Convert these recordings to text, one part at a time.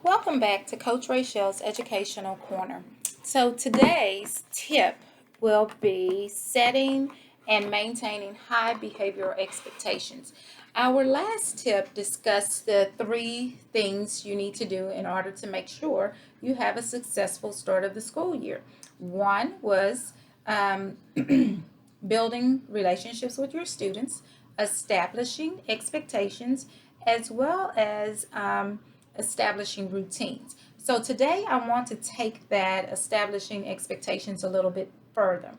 Welcome back to Coach Raychelle's Educational Corner. So today's tip will be setting and maintaining high behavioral expectations. Our last tip discussed the three things you need to do in order to make sure you have a successful start of the school year. One was building relationships with your students, establishing expectations, as well as establishing routines. So today I want to take that establishing expectations a little bit further.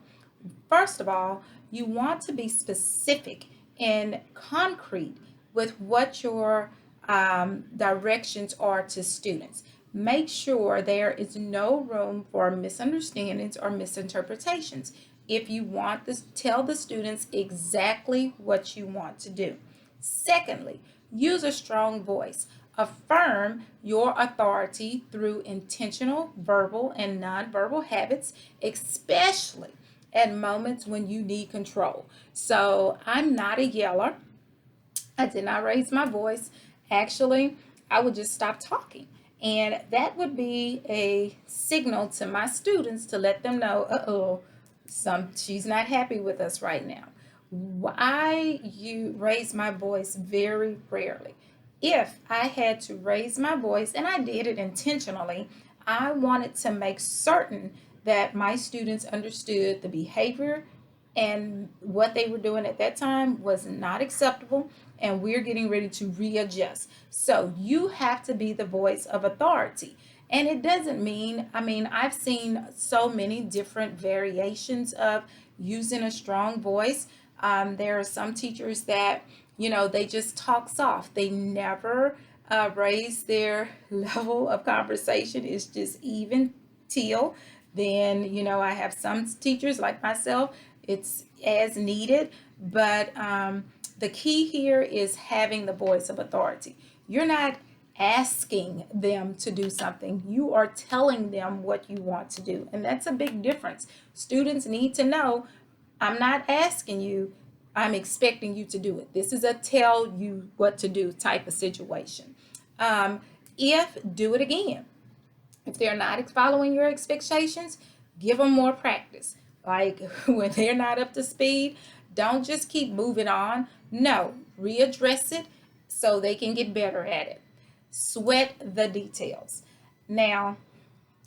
First of all, you want to be specific and concrete with what your directions are to students. Make sure there is no room for misunderstandings or misinterpretations. If you want to tell the students exactly what you want to do. Secondly, use a strong voice. Affirm your authority through intentional verbal and nonverbal habits, especially at moments when you need control. So I'm not a yeller. I did not raise my voice. Actually, I would just stop talking. And that would be a signal to my students to let them know, she's not happy with us right now. You raise my voice very rarely. If I had to raise my voice, and I did it intentionally, I wanted to make certain that my students understood the behavior and what they were doing at that time was not acceptable, and we're getting ready to readjust. So you have to be the voice of authority. And it doesn't mean, I've seen so many different variations of using a strong voice. There are some teachers that, they just talk soft. They never raise their level of conversation. It's just even till. Then, I have some teachers like myself, it's as needed. But the key here is having the voice of authority. You're not asking them to do something, you are telling them what you want to do. And that's a big difference. Students need to know, I'm not asking you, I'm expecting you to do it. This is a tell you what to do type of situation. If do it again. If they're not following your expectations, give them more practice. Like when they're not up to speed, don't just keep moving on. No, readdress it so they can get better at it. Sweat the details. Now,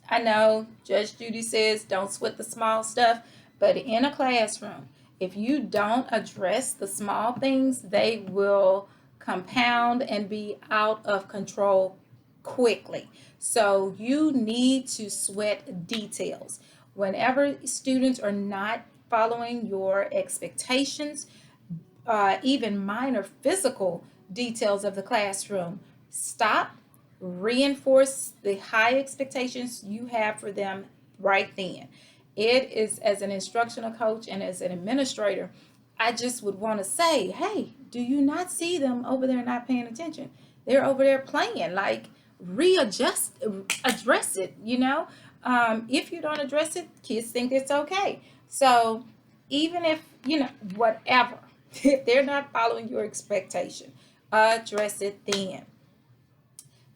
I know Judge Judy says don't sweat the small stuff, but in a classroom, if you don't address the small things, they will compound and be out of control quickly. So you need to sweat details. Whenever students are not following your expectations, even minor physical details of the classroom, stop, reinforce the high expectations you have for them right then. It is, as an instructional coach and as an administrator, I just would want to say, hey, do you not see them over there not paying attention? They're over there playing. Like, address it. If you don't address it, kids think it's okay. So even if, whatever, if they're not following your expectation, address it then.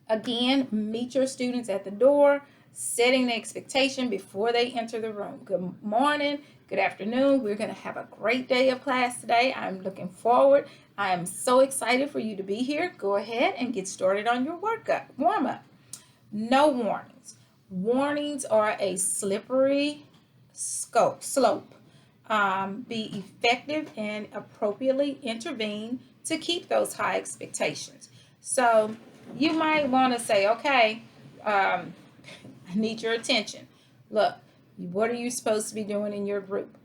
Again, meet your students at the door, setting the expectation before they enter the room. Good morning, good afternoon. We're going to have a great day of class today. I'm looking forward. I am so excited for you to be here. Go ahead and get started on your warm up. No warnings. Warnings are a slippery slope. Be effective and appropriately intervene to keep those high expectations. So you might want to say, okay, I need your attention. Look, what are you supposed to be doing in your group?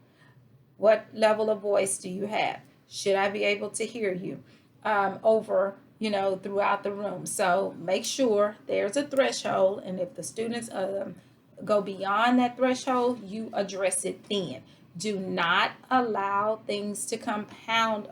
What level of voice do you have? Should I be able to hear you throughout the room? So make sure there's a threshold, and if the students go beyond that threshold, you address it then. Do not allow things to compound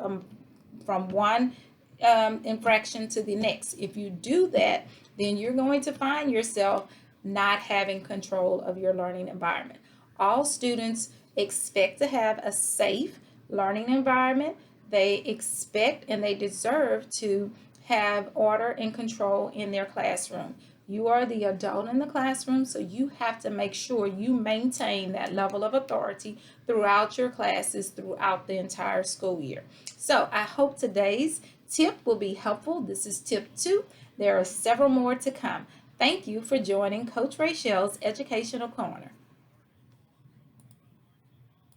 from one infraction to the next. If you do that, then you're going to find yourself not having control of your learning environment. All students expect to have a safe learning environment. They expect and they deserve to have order and control in their classroom. You are the adult in the classroom, so you have to make sure you maintain that level of authority throughout your classes throughout the entire school year. So I hope today's tip will be helpful. This is tip 2. There are several more to come. Thank you for joining Coach Raychelle's Educational Corner.